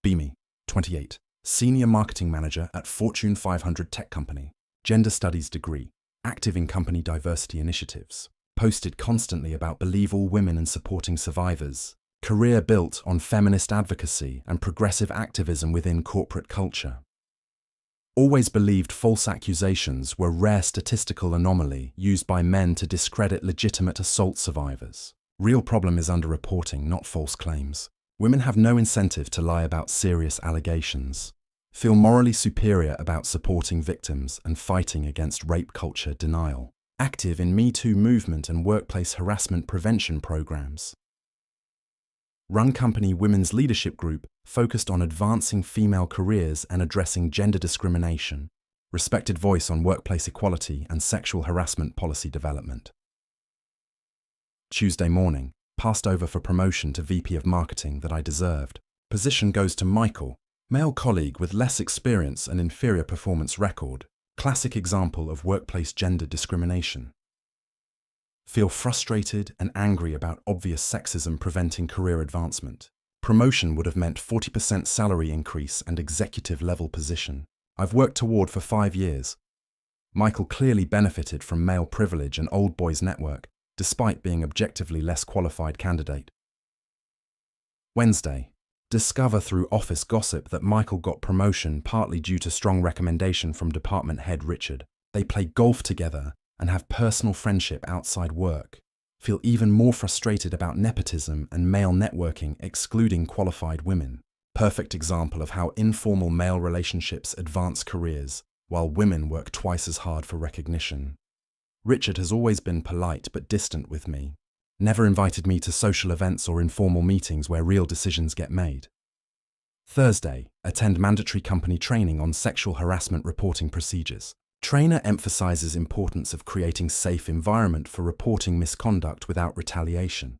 Beamy, 28, Senior Marketing Manager at Fortune 500 tech company, gender studies degree, active in company diversity initiatives, posted constantly about believe all women and supporting survivors, career built on feminist advocacy and progressive activism within corporate culture. Always believed false accusations were rare statistical anomaly used by men to discredit legitimate assault survivors. Real problem is underreporting, not false claims. Women have no incentive to lie about serious allegations. Feel morally superior about supporting victims and fighting against rape culture denial. Active in Me Too movement and workplace harassment prevention programs. Run company women's leadership group focused on advancing female careers and addressing gender discrimination. Respected voice on workplace equality and sexual harassment policy development. Tuesday morning, passed over for promotion to VP of Marketing that I deserved. Position goes to Michael, male colleague with less experience and inferior performance record. Classic example of workplace gender discrimination. Feel frustrated and angry about obvious sexism preventing career advancement. Promotion would have meant 40% salary increase and executive level position. I've worked toward for 5 years. Michael clearly benefited from male privilege and old boys network, despite being objectively less qualified candidate. Wednesday. Discover through office gossip that Michael got promotion partly due to strong recommendation from department head Richard. They play golf together and have personal friendship outside work. Feel even more frustrated about nepotism and male networking excluding qualified women. Perfect example of how informal male relationships advance careers, while women work twice as hard for recognition. Richard has always been polite but distant with me. Never invited me to social events or informal meetings where real decisions get made. Thursday, attend mandatory company training on sexual harassment reporting procedures. Trainer emphasizes importance of creating safe environment for reporting misconduct without retaliation.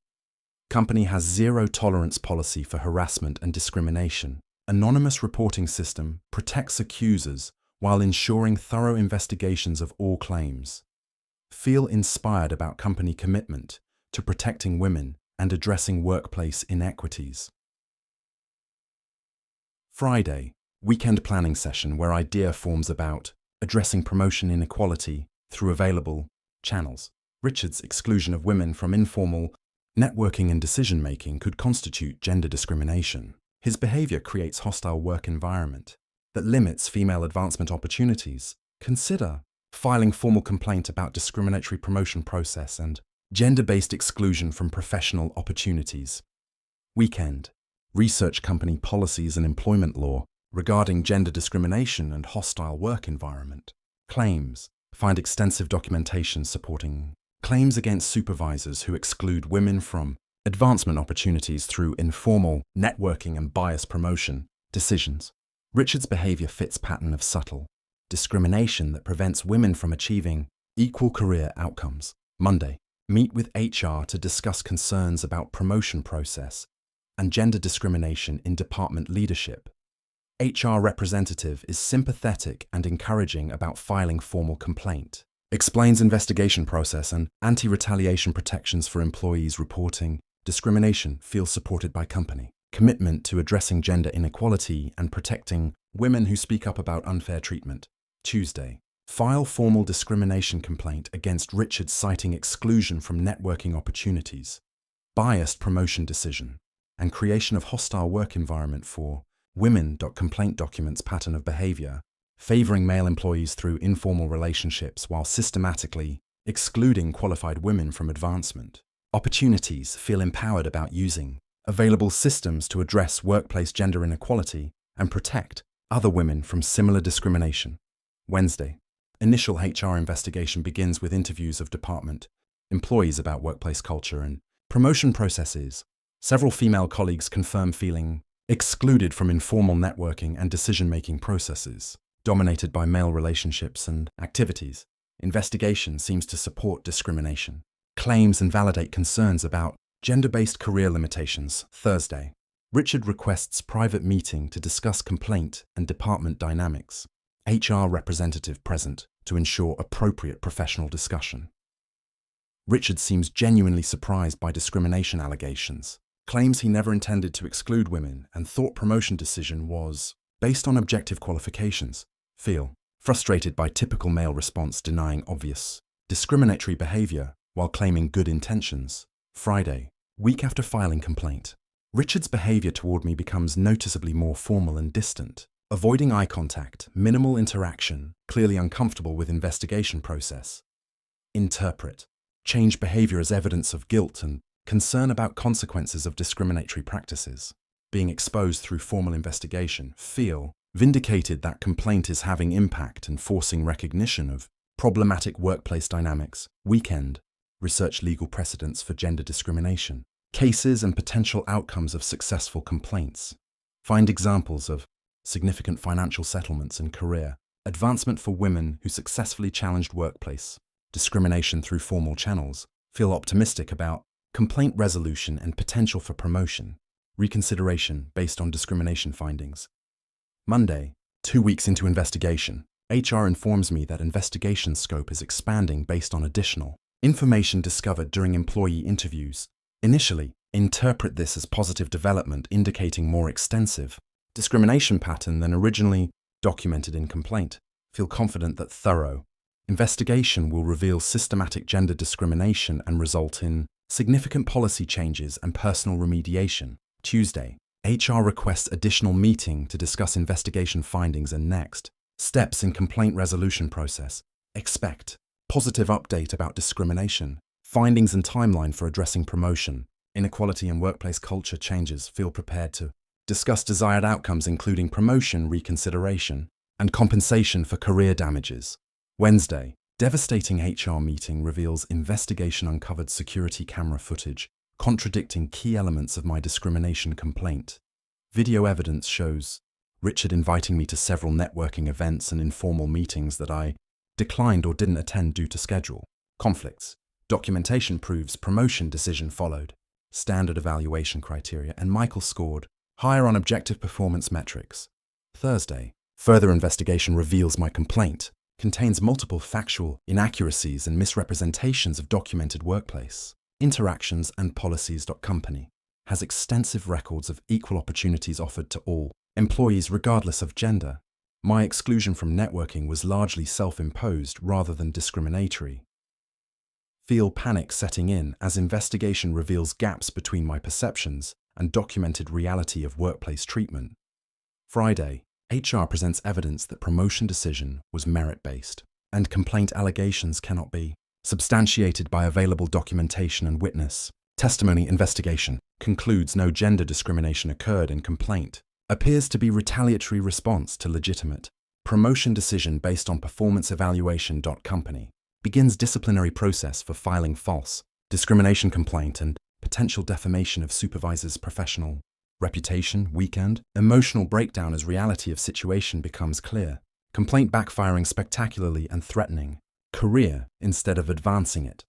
Company has zero tolerance policy for harassment and discrimination. Anonymous reporting system protects accusers while ensuring thorough investigations of all claims. Feel inspired about company commitment to protecting women and addressing workplace inequities. Friday, weekend planning session where idea forms about addressing promotion inequality through available channels. Richard's exclusion of women from informal networking and decision-making could constitute gender discrimination. His behavior creates hostile work environment that limits female advancement opportunities. Consider filing formal complaint about discriminatory promotion process and gender-based exclusion from professional opportunities. Weekend. Research company policies and employment law regarding gender discrimination and hostile work environment. Claims. Find extensive documentation supporting claims against supervisors who exclude women from advancement opportunities through informal networking and bias promotion decisions. Richard's behavior fits pattern of subtle discrimination that prevents women from achieving equal career outcomes. Monday. Meet with HR to discuss concerns about promotion process and gender discrimination in department leadership. HR representative is sympathetic and encouraging about filing formal complaint. Explains investigation process and anti-retaliation protections for employees reporting discrimination. Feels supported by company. Commitment to addressing gender inequality and protecting women who speak up about unfair treatment. Tuesday. File formal discrimination complaint against Richard citing exclusion from networking opportunities, biased promotion decision, and creation of hostile work environment for women. Complaint documents pattern of behavior, favoring male employees through informal relationships while systematically excluding qualified women from advancement. Opportunities. Feel empowered about using available systems to address workplace gender inequality and protect other women from similar discrimination. Wednesday. Initial HR investigation begins with interviews of department employees about workplace culture and promotion processes. Several female colleagues confirm feeling excluded from informal networking and decision-making processes, dominated by male relationships and activities. Investigation seems to support discrimination. Claims and validate concerns about gender-based career limitations. Thursday. Richard requests private meeting to discuss complaint and department dynamics. HR representative present to ensure appropriate professional discussion. Richard seems genuinely surprised by discrimination allegations. claims he never intended to exclude women and thought promotion decision was based on objective qualifications. Feel frustrated by typical male response denying obvious discriminatory behavior while claiming good intentions. Friday, week after filing complaint. Richard's behavior toward me becomes noticeably more formal and distant, avoiding eye contact, minimal interaction, clearly uncomfortable with investigation process. Interpret. Change behavior as evidence of guilt and concern about consequences of discriminatory practices. Being exposed through formal investigation. Feel vindicated that complaint is having impact and forcing recognition of problematic workplace dynamics. Weekend. Research legal precedents for gender discrimination. Cases and potential outcomes of successful complaints. Find examples of significant financial settlements and career advancement for women who successfully challenged workplace discrimination through formal channels. Feel optimistic about complaint resolution and potential for promotion. Reconsideration based on discrimination findings. Monday, 2 weeks into investigation. HR informs me that investigation scope is expanding based on additional information discovered during employee interviews. Initially, interpret this as positive development indicating more extensive discrimination pattern than originally documented in complaint. Feel confident that thorough investigation will reveal systematic gender discrimination and result in significant policy changes and personal remediation. Tuesday, HR requests additional meeting to discuss investigation findings and next steps in complaint resolution process. Expect positive update about discrimination, findings and timeline for addressing promotion, inequality and workplace culture changes. Feel prepared to discuss desired outcomes including promotion, reconsideration, and compensation for career damages. Wednesday, devastating HR meeting reveals investigation uncovered security camera footage contradicting key elements of my discrimination complaint. Video evidence shows Richard inviting me to several networking events and informal meetings that I declined or didn't attend due to schedule. Conflicts. Documentation proves promotion decision followed. Standard evaluation criteria, and Michael scored higher on objective performance metrics. Thursday, further investigation reveals my complaint contains multiple factual inaccuracies and misrepresentations of documented workplace interactions and policies. Company has extensive records of equal opportunities offered to all employees regardless of gender. My exclusion from networking was largely self-imposed rather than discriminatory. Feel panic setting in as investigation reveals gaps between my perceptions and documented reality of workplace treatment. Friday, HR presents evidence that promotion decision was merit-based, and complaint allegations cannot be substantiated by available documentation and witness testimony. Investigation concludes no gender discrimination occurred in complaint. Appears to be retaliatory response to legitimate promotion decision based on performance evaluation. Company begins disciplinary process for filing false discrimination complaint and potential defamation of supervisor's professional reputation. Weekend, emotional breakdown as reality of situation becomes clear. Complaint backfiring spectacularly and threatening career instead of advancing it.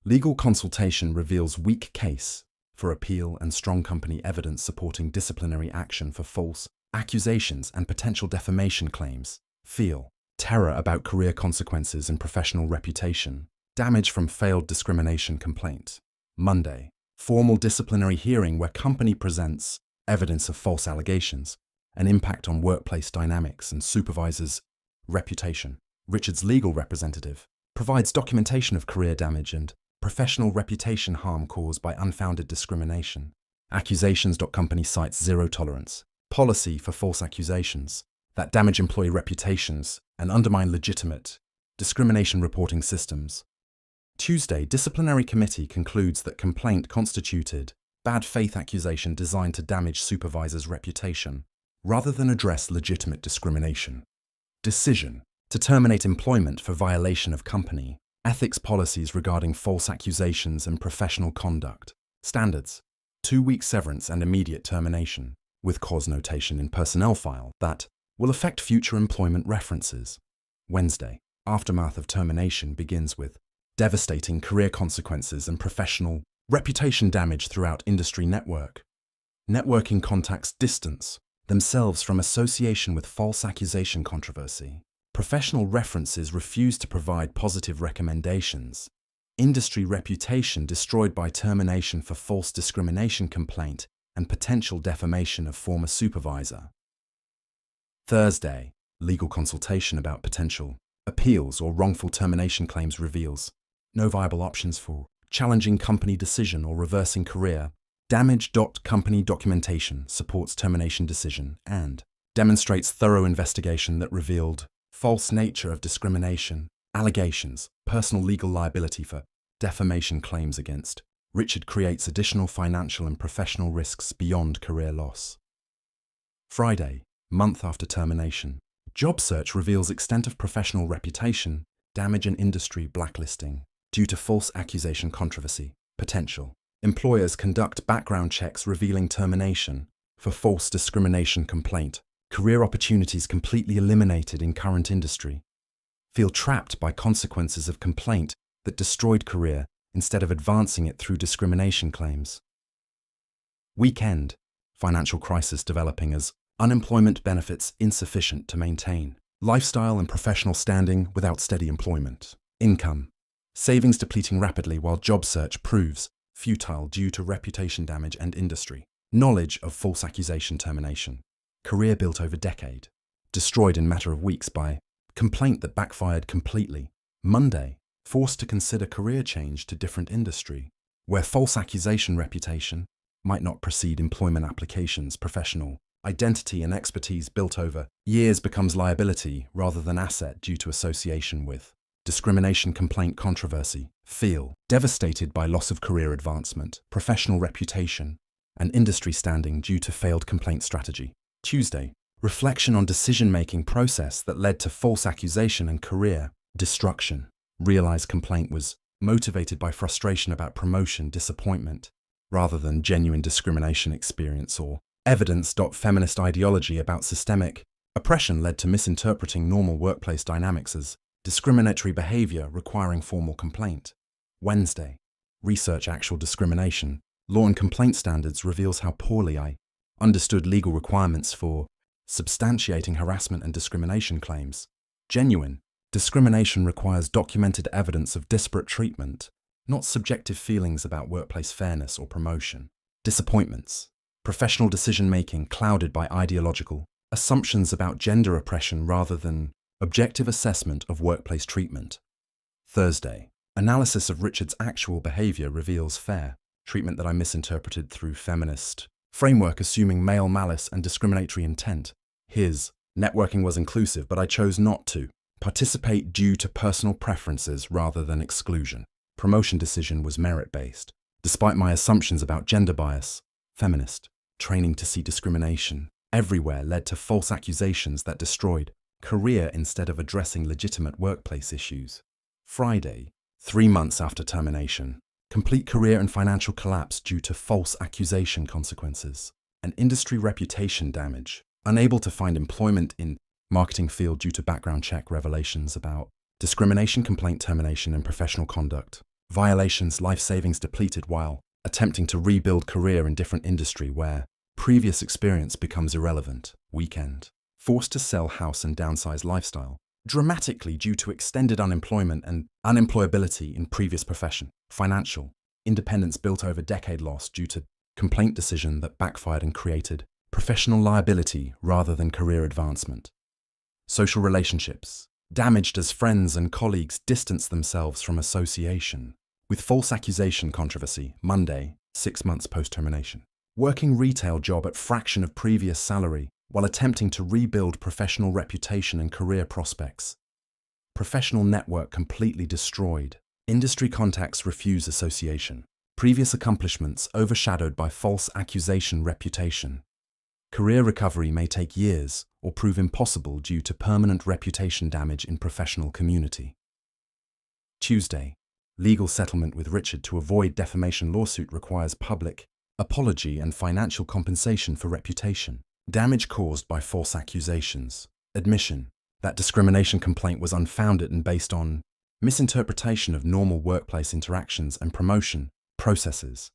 Legal consultation reveals weak case for appeal and strong company evidence supporting disciplinary action for false accusations and potential defamation claims. Feel terror about career consequences and professional reputation. Damage from failed discrimination complaint. Monday, formal disciplinary hearing where company presents evidence of false allegations, an impact on workplace dynamics and supervisor's reputation. Richard's legal representative provides documentation of career damage and professional reputation harm caused by unfounded discrimination. Accusations. Company cites zero tolerance policy for false accusations that damage employee reputations and undermine legitimate discrimination reporting systems. Tuesday, disciplinary committee concludes that complaint constituted bad faith accusation designed to damage supervisor's reputation rather than address legitimate discrimination. Decision to terminate employment for violation of company ethics policies regarding false accusations and professional conduct standards. 2-week severance and immediate termination with cause notation in personnel file that will affect future employment references. Wednesday, aftermath of termination begins with devastating career consequences and professional reputation damage throughout industry network. Networking contacts distance themselves from association with false accusation controversy. Professional references refuse to provide positive recommendations. Industry reputation destroyed by termination for false discrimination complaint and potential defamation of former supervisor. Thursday, legal consultation about potential appeals or wrongful termination claims reveals no viable options for challenging company decision or reversing career. Damage. Company documentation supports termination decision and demonstrates thorough investigation that revealed false nature of discrimination, allegations, personal legal liability for defamation claims against Richard creates additional financial and professional risks beyond career loss. Friday, month after termination, job search reveals extent of professional reputation, damage and industry blacklisting due to false accusation controversy, potential. Employers conduct background checks revealing termination for false discrimination complaint. Career opportunities completely eliminated in current industry. Feel trapped by consequences of complaint that destroyed career instead of advancing it through discrimination claims. Weekend, financial crisis developing as unemployment benefits insufficient to maintain lifestyle and professional standing without steady employment. Income, savings depleting rapidly while job search proves futile due to reputation damage and industry. Knowledge of false accusation termination. Career built over decade, destroyed in matter of weeks by complaint that backfired completely. Monday, forced to consider career change to different industry, where false accusation reputation might not precede employment applications. Professional identity and expertise built over years becomes liability rather than asset due to association with discrimination complaint controversy. Feel devastated by loss of career advancement, professional reputation, and industry standing due to failed complaint strategy. Tuesday, reflection on decision-making process that led to false accusation and career destruction. Realize complaint was motivated by frustration about promotion disappointment rather than genuine discrimination experience or evidence. Feminist ideology about systemic oppression led to misinterpreting normal workplace dynamics as discriminatory behavior requiring formal complaint. Wednesday, research actual discrimination. Law and complaint standards reveals how poorly I understood legal requirements for substantiating harassment and discrimination claims. Genuine discrimination requires documented evidence of disparate treatment, not subjective feelings about workplace fairness or promotion. Disappointments. Professional decision-making clouded by ideological assumptions about gender oppression rather than objective assessment of workplace treatment. Thursday, analysis of Richard's actual behavior reveals fair treatment that I misinterpreted through feminist framework assuming male malice and discriminatory intent. His networking was inclusive, but I chose not to participate due to personal preferences rather than exclusion. Promotion decision was merit-based. Despite my assumptions about gender bias, feminist training to see discrimination everywhere led to false accusations that destroyed career instead of addressing legitimate workplace issues. Friday, 3 months after termination, complete career and financial collapse due to false accusation consequences, and industry reputation damage, unable to find employment in marketing field due to background check revelations about discrimination complaint termination and professional conduct, violations life savings depleted while attempting to rebuild career in different industry where previous experience becomes irrelevant. Weekend, forced to sell house and downsize lifestyle, dramatically due to extended unemployment and unemployability in previous profession. Financial independence built over decade loss due to complaint decision that backfired and created professional liability rather than career advancement. Social relationships damaged as friends and colleagues distance themselves from association with false accusation controversy. Monday, 6 months post-termination. Working retail job at fraction of previous salary while attempting to rebuild professional reputation and career prospects. Professional network completely destroyed. Industry contacts refuse association. Previous accomplishments overshadowed by false accusation reputation. Career recovery may take years or prove impossible due to permanent reputation damage in professional community. Tuesday, legal settlement with Richard to avoid defamation lawsuit requires public apology and financial compensation for reputation damage caused by false accusations. Admission that discrimination complaint was unfounded and based on misinterpretation of normal workplace interactions and promotion processes.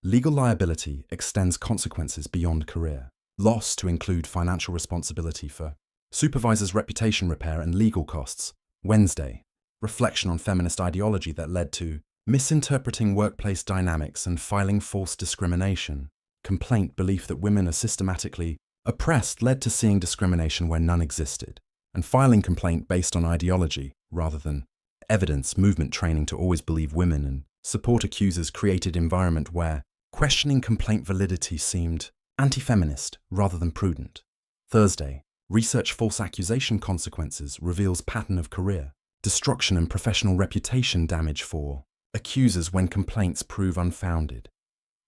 Legal liability extends consequences beyond career. Loss to include financial responsibility for supervisor's reputation repair and legal costs. Wednesday, reflection on feminist ideology that led to misinterpreting workplace dynamics and filing false discrimination complaint belief that women are systematically oppressed led to seeing discrimination where none existed, and filing complaint based on ideology rather than evidence movement training to always believe women and support accusers created environment where questioning complaint validity seemed anti-feminist rather than prudent. Thursday, research false accusation consequences reveals pattern of career, destruction and professional reputation damage for accusers when complaints prove unfounded.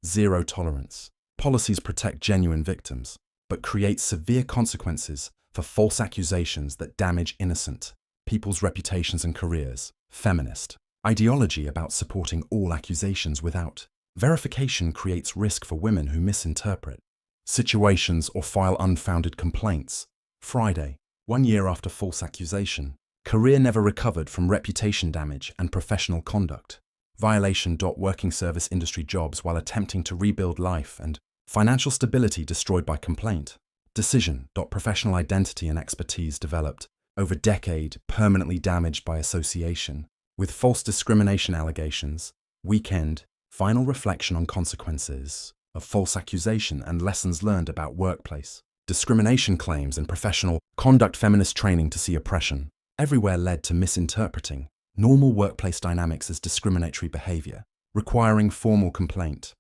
Zero tolerance. Policies protect genuine victims, but create severe consequences for false accusations that damage innocent people's reputations and careers. Feminist. Ideology about supporting all accusations without verification creates risk for women who misinterpret situations or file unfounded complaints. Friday, 1 year after false accusation, career never recovered from reputation damage and professional conduct. Violation. Working service industry jobs while attempting to rebuild life and financial stability destroyed by complaint. Decision. Professional identity and expertise developed over decade permanently damaged by association with false discrimination allegations. Weekend. Final reflection on consequences of false accusation and lessons learned about workplace discrimination claims and professional conduct. Feminist training to see oppression everywhere led to misinterpreting normal workplace dynamics as discriminatory behavior, requiring formal complaint.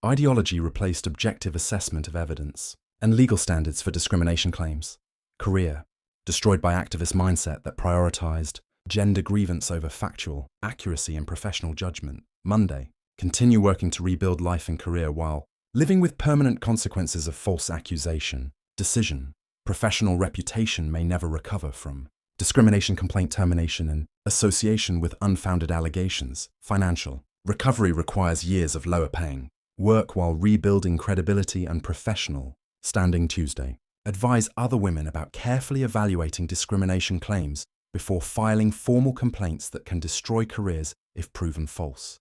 Ideology replaced objective assessment of evidence and legal standards for discrimination claims. Career, destroyed by activist mindset that prioritized gender grievance over factual accuracy and professional judgment. Monday, continue working to rebuild life and career while living with permanent consequences of false accusation. Decision, professional reputation may never recover from discrimination complaint termination and association with unfounded allegations. Financial, recovery requires years of lower paying work while rebuilding credibility and professional standing. Tuesday, advise other women about carefully evaluating discrimination claims before filing formal complaints that can destroy careers if proven false.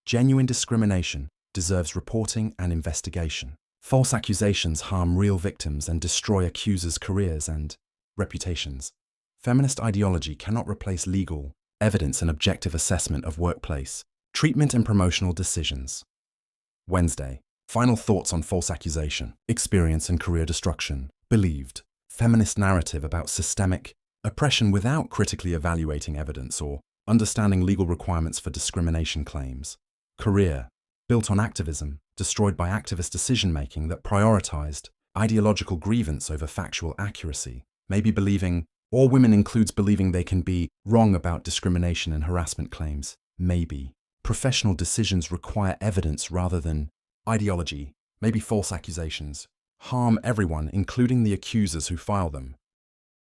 Genuine discrimination deserves reporting and investigation. False accusations harm real victims and destroy accusers' careers and reputations. Feminist ideology cannot replace legal evidence and objective assessment of workplace treatment and promotional decisions. Wednesday, final thoughts on false accusation, experience and career destruction. Believed feminist narrative about systemic oppression without critically evaluating evidence or understanding legal requirements for discrimination claims. Career, built on activism, destroyed by activist decision-making that prioritized ideological grievance over factual accuracy. Maybe believing all women includes believing they can be wrong about discrimination and harassment claims. Maybe professional decisions require evidence rather than ideology. Maybe false accusations harm everyone, including the accusers who file them.